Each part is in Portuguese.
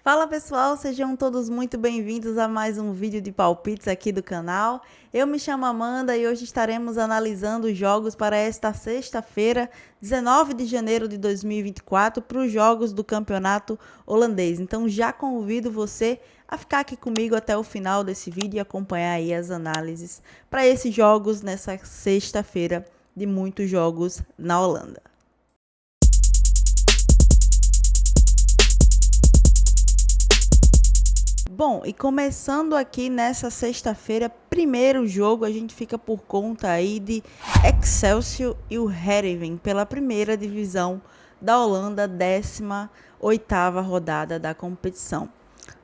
Fala pessoal, sejam todos muito bem-vindos a mais um vídeo de palpites aqui do canal. Eu me chamo Amanda e hoje estaremos analisando os jogos para esta sexta-feira, 19 de janeiro de 2024, para os jogos do campeonato holandês. Então já convido você a ficar aqui comigo até o final desse vídeo e acompanhar aí as análises para esses jogos nessa sexta-feira de muitos jogos na Holanda. Bom, e começando aqui nessa sexta-feira, primeiro jogo, a gente fica por conta aí de Excelsior e o Heerenveen pela primeira divisão da Holanda, 18ª rodada da competição.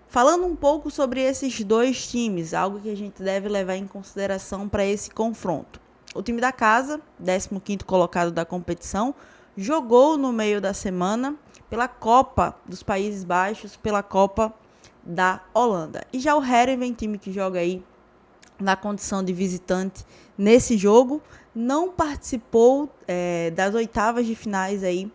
Falando um pouco sobre esses dois times, algo que a gente deve levar em consideração para esse confronto. O time da casa, 15º colocado da competição, jogou no meio da semana pela Copa dos Países Baixos, pela Copa da Holanda. E já o Heerenveen, time que joga aí na condição de visitante nesse jogo, não participou das oitavas de finais aí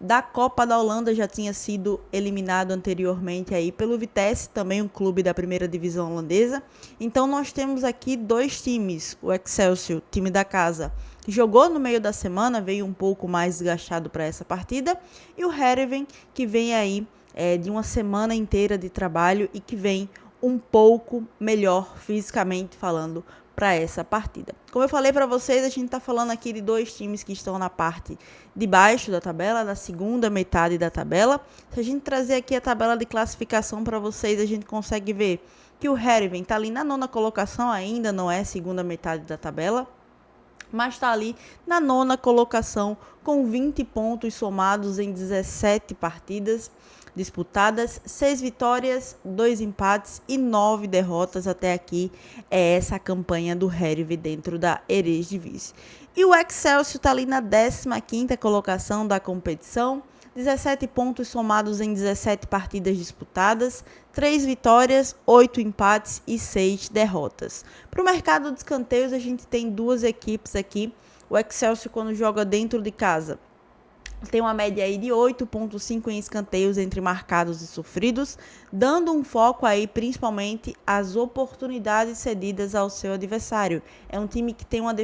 da Copa da Holanda, já tinha sido eliminado anteriormente aí pelo Vitesse, também um clube da primeira divisão holandesa. Então nós temos aqui dois times, o Excelsior, time da casa, que jogou no meio da semana, veio um pouco mais desgastado para essa partida, e o Heerenveen, que vem aí de uma semana inteira de trabalho e que vem um pouco melhor fisicamente falando para essa partida. Como eu falei para vocês, a gente está falando aqui de dois times que estão na parte de baixo da tabela, na segunda metade da tabela. Se a gente trazer aqui a tabela de classificação para vocês, a gente consegue ver que o Heerenveen está ali na nona colocação, ainda não é segunda metade da tabela, mas está ali na nona colocação com 20 pontos somados em 17 partidas disputadas, 6 vitórias, 2 empates e 9 derrotas até aqui. É essa a campanha do Heerenveen dentro da Eredivisie. E o Excelsior está ali na 15ª colocação da competição, 17 pontos somados em 17 partidas disputadas, 3 vitórias, 8 empates e 6 derrotas. Para o mercado de escanteios, a gente tem duas equipes aqui. O Excelsior, quando joga dentro de casa, tem uma média aí de 8,5 em escanteios entre marcados e sofridos, dando um foco aí principalmente às oportunidades cedidas ao seu adversário. É um time que tem uma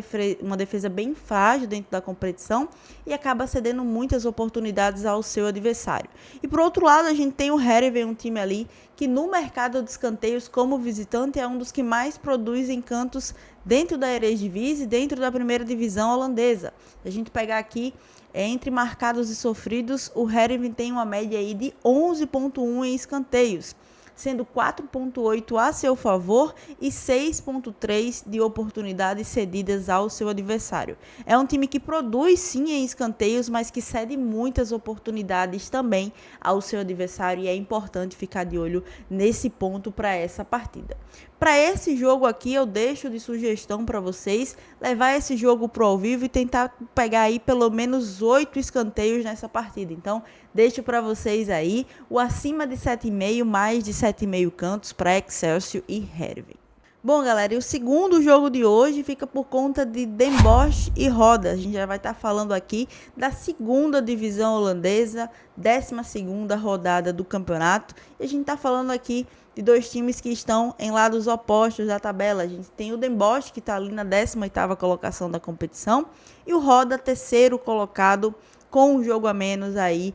defesa bem frágil dentro da competição e acaba cedendo muitas oportunidades ao seu adversário. E por outro lado, a gente tem o Heerenveen, um time ali que no mercado de escanteios como visitante é um dos que mais produz encantos dentro da Eredivisie, dentro da primeira divisão holandesa. Se a gente pegar aqui entre marcados e sofridos, o Heerenveen tem uma média aí de 11,1 em escanteios, sendo 4,8 a seu favor e 6,3 de oportunidades cedidas ao seu adversário. É um time que produz sim em escanteios, mas que cede muitas oportunidades também ao seu adversário, e é importante ficar de olho nesse ponto para essa partida. Para esse jogo aqui, eu deixo de sugestão para vocês levar esse jogo pro ao vivo e tentar pegar aí pelo menos 8 escanteios nessa partida. Então, deixo para vocês aí o acima de 7,5, mais de 7,5 cantos para Excelsior e Heerenveen. Bom, galera, e o segundo jogo de hoje fica por conta de Den Bosch e Roda. A gente já vai estar falando aqui da segunda divisão holandesa, 12ª rodada do campeonato. E a gente está falando aqui de dois times que estão em lados opostos da tabela. A gente tem o Den Bosch, que está ali na 18ª colocação da competição, e o Roda, terceiro colocado, com um jogo a menos aí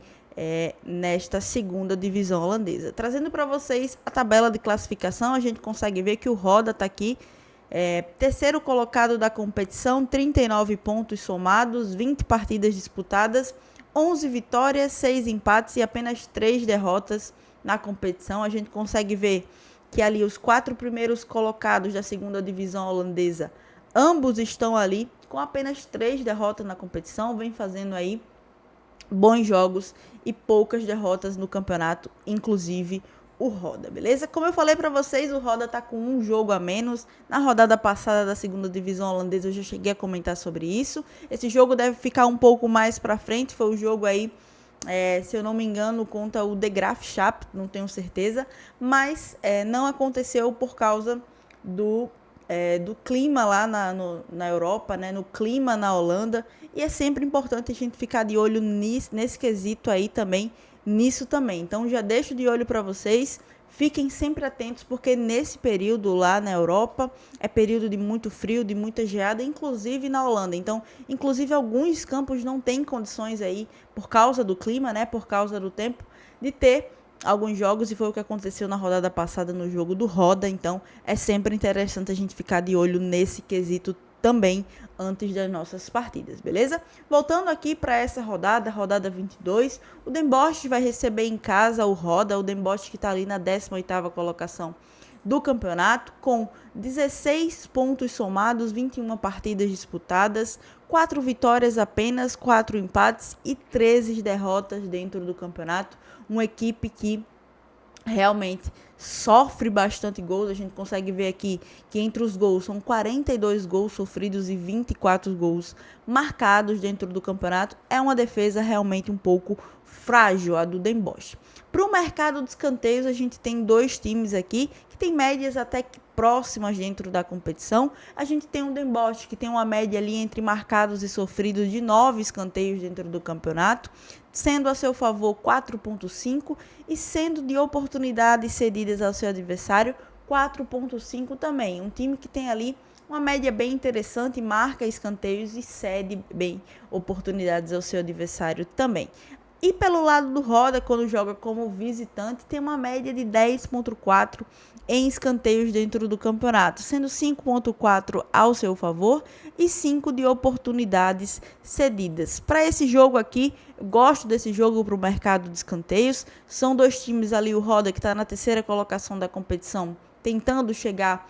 nesta segunda divisão holandesa. Trazendo para vocês a tabela de classificação, a gente consegue ver que o Roda está aqui, terceiro colocado da competição, 39 pontos somados, 20 partidas disputadas, 11 vitórias, 6 empates e apenas 3 derrotas na competição. A gente consegue ver que ali os 4 primeiros colocados da segunda divisão holandesa, ambos estão ali com apenas 3 derrotas na competição, vem fazendo aí bons jogos e poucas derrotas no campeonato, inclusive o Roda, beleza? Como eu falei para vocês, o Roda tá com um jogo a menos. Na rodada passada da segunda divisão holandesa eu já cheguei a comentar sobre isso. Esse jogo deve ficar um pouco mais para frente, foi o jogo aí, se eu não me engano, contra o De Graafschap, não tenho certeza, mas não aconteceu por causa do clima lá na Europa, né, no clima na Holanda, e é sempre importante a gente ficar de olho nesse quesito aí também, nisso também. Então já deixo de olho para vocês. Fiquem sempre atentos, porque nesse período lá na Europa é período de muito frio, de muita geada, inclusive na Holanda. Então, inclusive alguns campos não têm condições aí, por causa do clima, né, por causa do tempo, de ter alguns jogos, e foi o que aconteceu na rodada passada no jogo do Roda. Então, é sempre interessante a gente ficar de olho nesse quesito também antes das nossas partidas, beleza? Voltando aqui para essa rodada 22, o Den Bosch vai receber em casa o Roda, o Den Bosch que está ali na 18ª colocação do campeonato, com 16 pontos somados, 21 partidas disputadas, 4 vitórias apenas, 4 empates e 13 derrotas dentro do campeonato. Uma equipe que realmente sofre bastante gols. A gente consegue ver aqui que entre os gols são 42 gols sofridos e 24 gols marcados dentro do campeonato. É uma defesa realmente um pouco frágil, a do Den Bosch. Para o mercado de escanteios, a gente tem dois times aqui que tem médias até que próximas dentro da competição. A gente tem o Den Bosch, que tem uma média ali entre marcados e sofridos de 9 escanteios dentro do campeonato, sendo a seu favor 4,5 e sendo de oportunidades cedidas ao seu adversário 4,5 também. Um time que tem ali uma média bem interessante, marca escanteios e cede bem oportunidades ao seu adversário também. E pelo lado do Roda, quando joga como visitante, tem uma média de 10,4 em escanteios dentro do campeonato, sendo 5,4 ao seu favor e 5 de oportunidades cedidas. Para esse jogo aqui, eu gosto desse jogo para o mercado de escanteios. São dois times ali, o Roda que está na 3ª colocação da competição, tentando chegar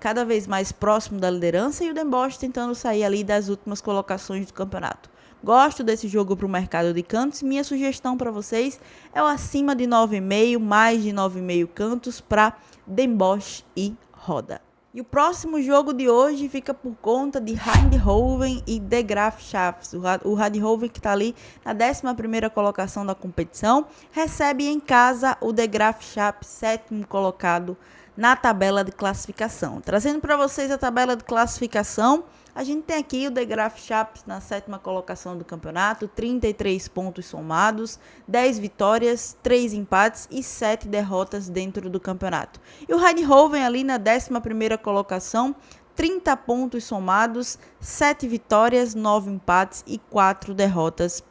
cada vez mais próximo da liderança, e o Den Bosch tentando sair ali das últimas colocações do campeonato. Gosto desse jogo para o mercado de cantos. Minha sugestão para vocês é o acima de 9,5, mais de 9,5 cantos para Den Bosch e Roda. E o próximo jogo de hoje fica por conta de Eindhoven e De Graaf Schaafs. O Eindhoven, que está ali na 11ª colocação da competição, recebe em casa o De Graaf Schaafs, 7º colocado na tabela de classificação. Trazendo para vocês a tabela de classificação, a gente tem aqui o De Graaf Schaafs na 7ª colocação do campeonato, 33 pontos somados, 10 vitórias, 3 empates e 7 derrotas dentro do campeonato. E o Eindhoven ali na 11ª colocação, 30 pontos somados, 7 vitórias, 9 empates e 4 derrotas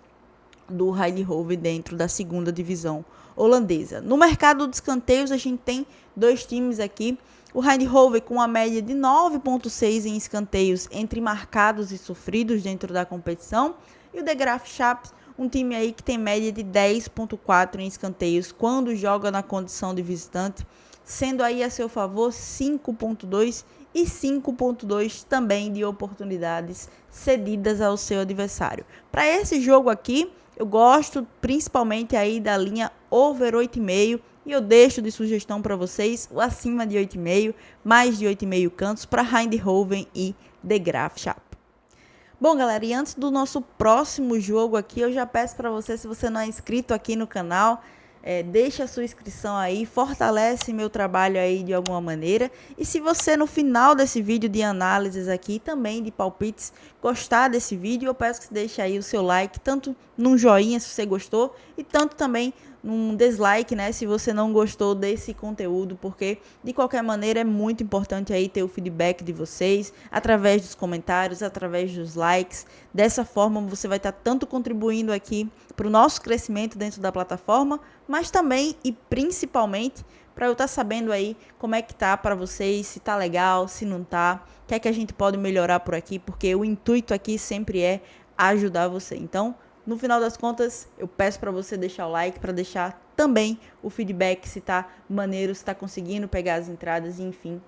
do Eindhoven dentro da 2ª divisão holandesa. No mercado de escanteios, a gente tem dois times aqui. O Eindhoven com uma média de 9,6 em escanteios entre marcados e sofridos dentro da competição. E o De Graaf Schaafs, um time aí que tem média de 10,4 em escanteios quando joga na condição de visitante, sendo aí a seu favor 5,2 e 5,2 também de oportunidades cedidas ao seu adversário. Para esse jogo aqui, eu gosto principalmente aí da linha over 8,5, e eu deixo de sugestão para vocês o acima de 8,5, mais de 8,5 cantos para Eindhoven e De Graaf Schaafs. Bom, galera, e antes do nosso próximo jogo aqui, eu já peço para você, se você não é inscrito aqui no canal, deixa a sua inscrição aí, fortalece meu trabalho aí de alguma maneira. E se você no final desse vídeo de análises aqui, também de palpites, gostar desse vídeo, eu peço que você deixe aí o seu like, tanto num joinha se você gostou, e tanto também num dislike, né, se você não gostou desse conteúdo, porque de qualquer maneira é muito importante aí ter o feedback de vocês, através dos comentários, através dos likes. Dessa forma você vai estar tanto contribuindo aqui para o nosso crescimento dentro da plataforma, mas também e principalmente para eu estar sabendo aí como é que tá para vocês, se tá legal, se não tá, o que é que a gente pode melhorar por aqui, porque o intuito aqui sempre é ajudar você. Então, no final das contas, eu peço para você deixar o like, para deixar também o feedback, se tá maneiro, se tá conseguindo pegar as entradas, enfim,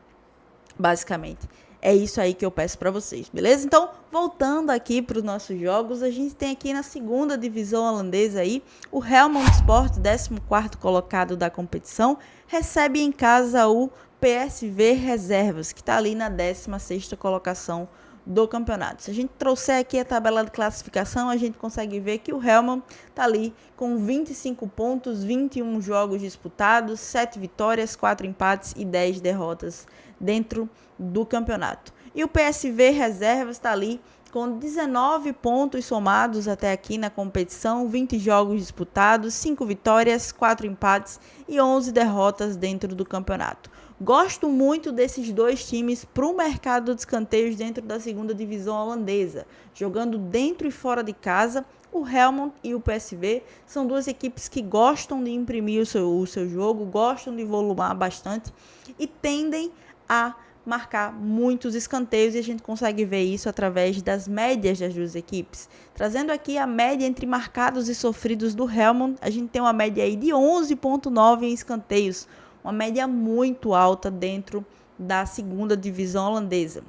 basicamente. É isso aí que eu peço para vocês, beleza? Então, voltando aqui para os nossos jogos, a gente tem aqui na 2ª divisão holandesa aí, o Helmond Sport, 14º colocado da competição, recebe em casa o PSV Reservas, que está ali na 16ª colocação do campeonato. Se a gente trouxer aqui a tabela de classificação, a gente consegue ver que o Helmond está ali com 25 pontos, 21 jogos disputados, 7 vitórias, 4 empates e 10 derrotas dentro do campeonato. E o PSV Reservas está ali com 19 pontos somados até aqui na competição, 20 jogos disputados, 5 vitórias, 4 empates e 11 derrotas dentro do campeonato. Gosto muito desses dois times para o mercado de escanteios dentro da segunda divisão holandesa, jogando dentro e fora de casa. O Helmond e o PSV são duas equipes que gostam de imprimir o seu jogo, gostam de volumar bastante e tendem a marcar muitos escanteios, e a gente consegue ver isso através das médias das duas equipes. Trazendo aqui a média entre marcados e sofridos do Helmond, a gente tem uma média aí de 11,9 em escanteios, uma média muito alta dentro da segunda divisão holandesa,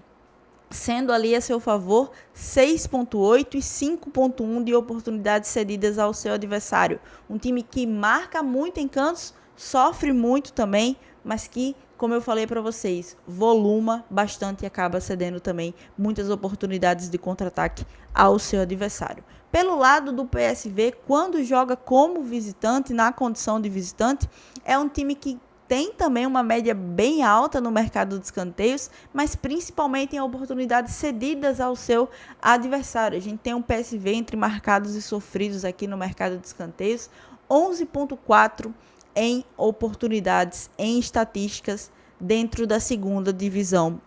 sendo ali a seu favor 6,8 e 5,1 de oportunidades cedidas ao seu adversário. Um time que marca muito em cantos, sofre muito também, mas que, como eu falei para vocês, voluma bastante e acaba cedendo também muitas oportunidades de contra-ataque ao seu adversário. Pelo lado do PSV, quando joga como visitante, na condição de visitante, é um time que tem também uma média bem alta no mercado de escanteios, mas principalmente em oportunidades cedidas ao seu adversário. A gente tem um PSV entre marcados e sofridos aqui no mercado de escanteios, 11,4 em oportunidades, em estatísticas dentro da segunda divisão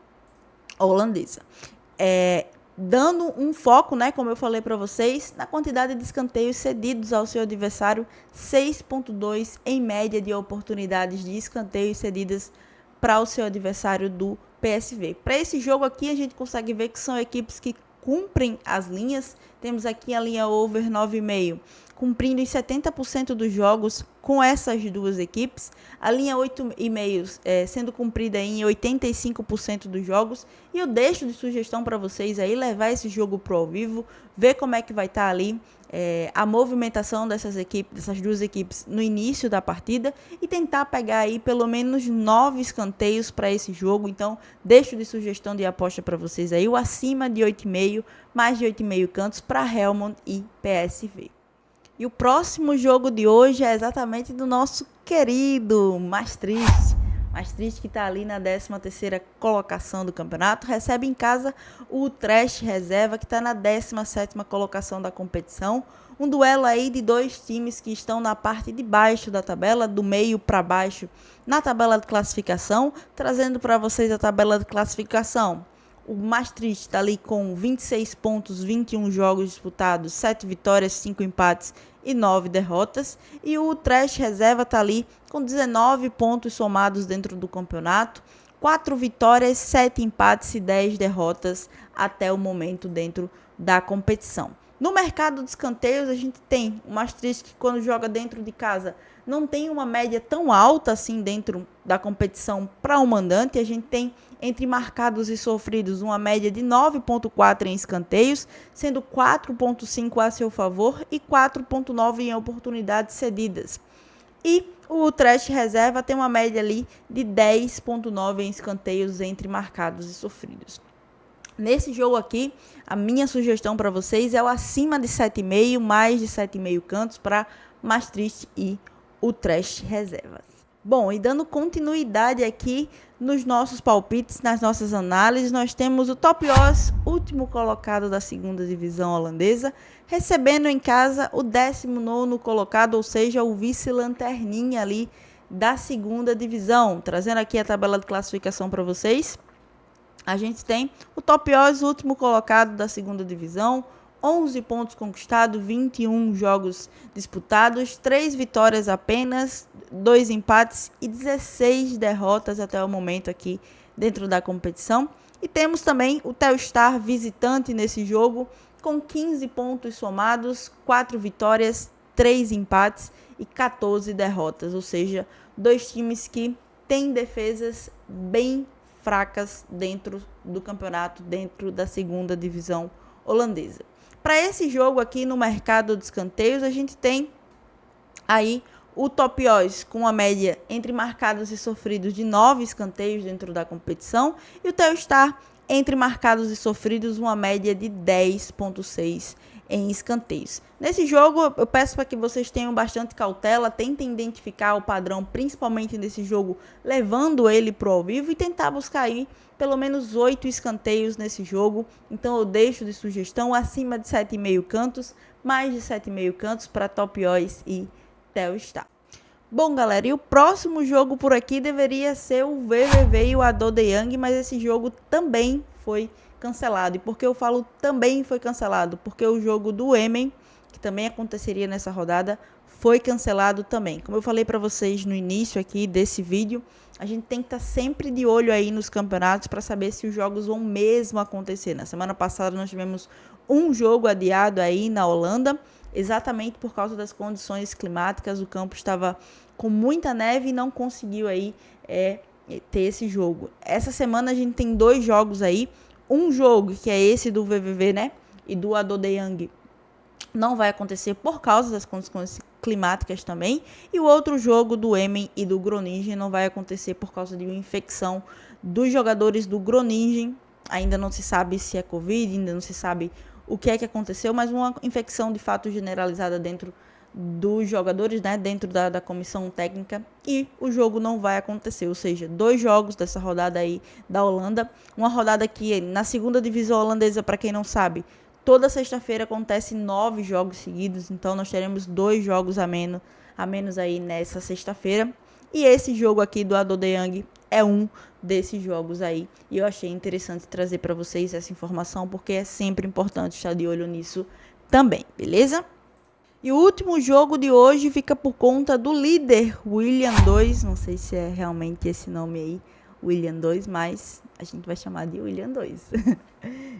holandesa. Dando um foco, né, como eu falei para vocês, na quantidade de escanteios cedidos ao seu adversário, 6,2 em média de oportunidades de escanteios cedidas para o seu adversário do PSV. Para esse jogo aqui, a gente consegue ver que são equipes que cumprem as linhas. Temos aqui a linha over 9,5, cumprindo em 70% dos jogos com essas duas equipes. A linha 8,5 sendo cumprida em 85% dos jogos. E eu deixo de sugestão para vocês aí levar esse jogo pro ao vivo, ver como é que vai estar ali a movimentação dessas duas equipes no início da partida e tentar pegar aí pelo menos 9 escanteios para esse jogo. Então, deixo de sugestão de aposta para vocês aí o acima de 8,5, mais de 8,5 cantos para Helmond e PSV. E o próximo jogo de hoje é exatamente do nosso querido Maastricht. Maastricht, que está ali na 13ª colocação do campeonato, recebe em casa o Utrecht Reserva, que está na 17ª colocação da competição. Um duelo aí de dois times que estão na parte de baixo da tabela, do meio para baixo, na tabela de classificação. Trazendo para vocês a tabela de classificação. O Maastricht está ali com 26 pontos, 21 jogos disputados, 7 vitórias, 5 empates e 9 derrotas. E o Utrecht Reserva está ali com 19 pontos somados dentro do campeonato, 4 vitórias, 7 empates e 10 derrotas até o momento dentro da competição. No mercado de escanteios, a gente tem o Maastricht, que quando joga dentro de casa não tem uma média tão alta assim dentro da competição para o mandante. A gente tem entre marcados e sofridos uma média de 9,4 em escanteios, sendo 4,5 a seu favor e 4,9 em oportunidades cedidas. E o Utrecht Reserva tem uma média ali de 10,9 em escanteios entre marcados e sofridos. Nesse jogo aqui, a minha sugestão para vocês é o acima de 7,5, mais de 7,5 cantos para Maastricht e Utrecht Reservas. Bom, e dando continuidade aqui nos nossos palpites, nas nossas análises, nós temos o Top Odds, último colocado da segunda divisão holandesa, recebendo em casa o 19º colocado, ou seja, o vice-lanterninha ali da segunda divisão. Trazendo aqui a tabela de classificação para vocês. A gente tem o Top Odds, último colocado da segunda divisão, 11 pontos conquistados, 21 jogos disputados, 3 vitórias apenas, 2 empates e 16 derrotas até o momento aqui dentro da competição. E temos também o Telstar visitante nesse jogo, com 15 pontos somados, 4 vitórias, 3 empates e 14 derrotas. Ou seja, dois times que têm defesas bem fracas dentro do campeonato, dentro da segunda divisão holandesa. Para esse jogo aqui no mercado de escanteios, a gente tem aí o Top Odds com uma média entre marcados e sofridos de 9 escanteios dentro da competição, e o Telstar entre marcados e sofridos uma média de 10,6 em escanteios. Nesse jogo, eu peço para que vocês tenham bastante cautela, tentem identificar o padrão, principalmente nesse jogo, levando ele para o ao vivo e tentar buscar aí pelo menos 8 escanteios nesse jogo. Então eu deixo de sugestão acima de 7,5 cantos, mais de 7,5 cantos para Top Ois e Telstar. Bom, galera, e o próximo jogo por aqui deveria ser o VVV e o Adodeyang, mas esse jogo também foi cancelado. E por que eu falo também foi cancelado? Porque o jogo do Emen, que também aconteceria nessa rodada, foi cancelado também. Como eu falei para vocês no início aqui desse vídeo, a gente tem que estar sempre de olho aí nos campeonatos para saber se os jogos vão mesmo acontecer. Na semana passada nós tivemos um jogo adiado aí na Holanda, exatamente por causa das condições climáticas. O campo estava com muita neve e não conseguiu aí ter esse jogo. Essa semana a gente tem 2 jogos aí. Um jogo que é esse do VVV, né? E do Adodeyang não vai acontecer por causa das condições climáticas também. E o outro jogo do Emen e do Groningen não vai acontecer por causa de uma infecção dos jogadores do Groningen. Ainda não se sabe se é Covid, ainda não se sabe o que é que aconteceu, mas uma infecção de fato generalizada dentro dos jogadores, né, dentro da comissão técnica, e o jogo não vai acontecer, ou seja, 2 jogos dessa rodada aí da Holanda, uma rodada que na segunda divisão holandesa, para quem não sabe, toda sexta-feira acontece 9 jogos seguidos, então nós teremos 2 jogos a menos aí nessa sexta-feira, e esse jogo aqui do Adodeyang é um desses jogos aí, e eu achei interessante trazer para vocês essa informação, porque é sempre importante estar de olho nisso também, beleza? E o último jogo de hoje fica por conta do líder, William 2. Não sei se é realmente esse nome aí, William 2, mas a gente vai chamar de William 2.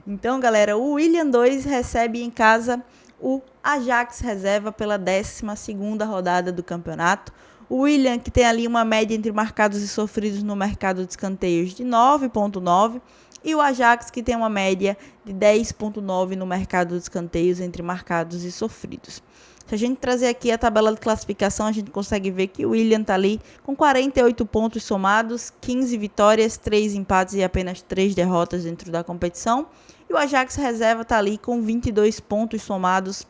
Então, galera, o William 2 recebe em casa o Ajax reserva pela 12ª rodada do campeonato. O William, que tem ali uma média entre marcados e sofridos no mercado de escanteios de 9,9. E o Ajax, que tem uma média de 10,9 no mercado de escanteios entre marcados e sofridos. Se a gente trazer aqui a tabela de classificação, a gente consegue ver que o William está ali com 48 pontos somados, 15 vitórias, 3 empates e apenas 3 derrotas dentro da competição. E o Ajax reserva está ali com 22 pontos somados,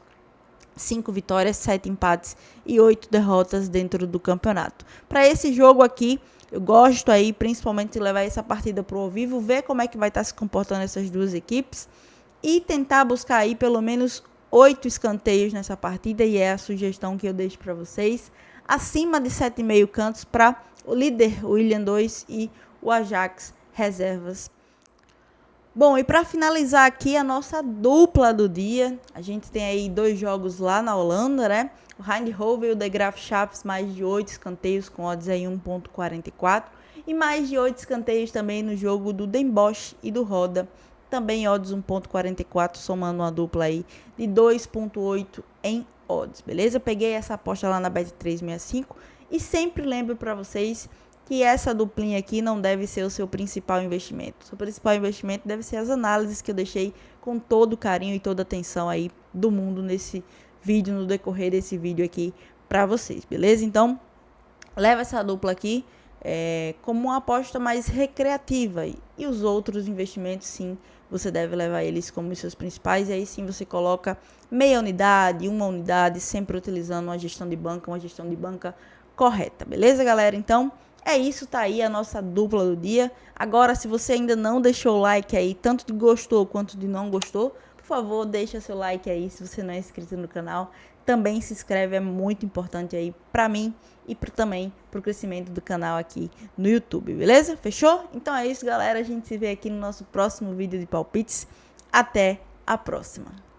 5 vitórias, 7 empates e 8 derrotas dentro do campeonato. Para esse jogo aqui, eu gosto aí principalmente de levar essa partida para o ao vivo, ver como é que vai estar se comportando essas duas equipes e tentar buscar aí pelo menos 8 escanteios nessa partida, e é a sugestão que eu deixo para vocês, acima de 7,5 cantos para o líder William 2 e o Ajax reservas. Bom, e para finalizar aqui a nossa dupla do dia, a gente tem aí 2 jogos lá na Holanda, né? O Eindhoven e o De Graaf Chaves, mais de 8 escanteios com odds aí 1,44, e mais de 8 escanteios também no jogo do Den Bosch e do Roda, também odds 1,44, somando uma dupla aí de 2,8 em odds, beleza? Eu peguei essa aposta lá na Bet365 e sempre lembro para vocês que essa duplinha aqui não deve ser o seu principal investimento. O seu principal investimento deve ser as análises que eu deixei com todo o carinho e toda a atenção aí do mundo nesse vídeo, no decorrer desse vídeo aqui para vocês, beleza? Então, leva essa dupla aqui como uma aposta mais recreativa, e os outros investimentos, sim, você deve levar eles como os seus principais, e aí sim você coloca meia unidade, uma unidade, sempre utilizando uma gestão de banca correta, beleza, galera? Então, é isso, tá aí a nossa dupla do dia. Agora, se você ainda não deixou o like aí, tanto de gostou quanto de não gostou, por favor, deixa seu like aí. Se você não é inscrito no canal, também se inscreve, é muito importante aí pra mim e também pro crescimento do canal aqui no YouTube, beleza? Fechou? Então é isso, galera. A gente se vê aqui no nosso próximo vídeo de palpites. Até a próxima!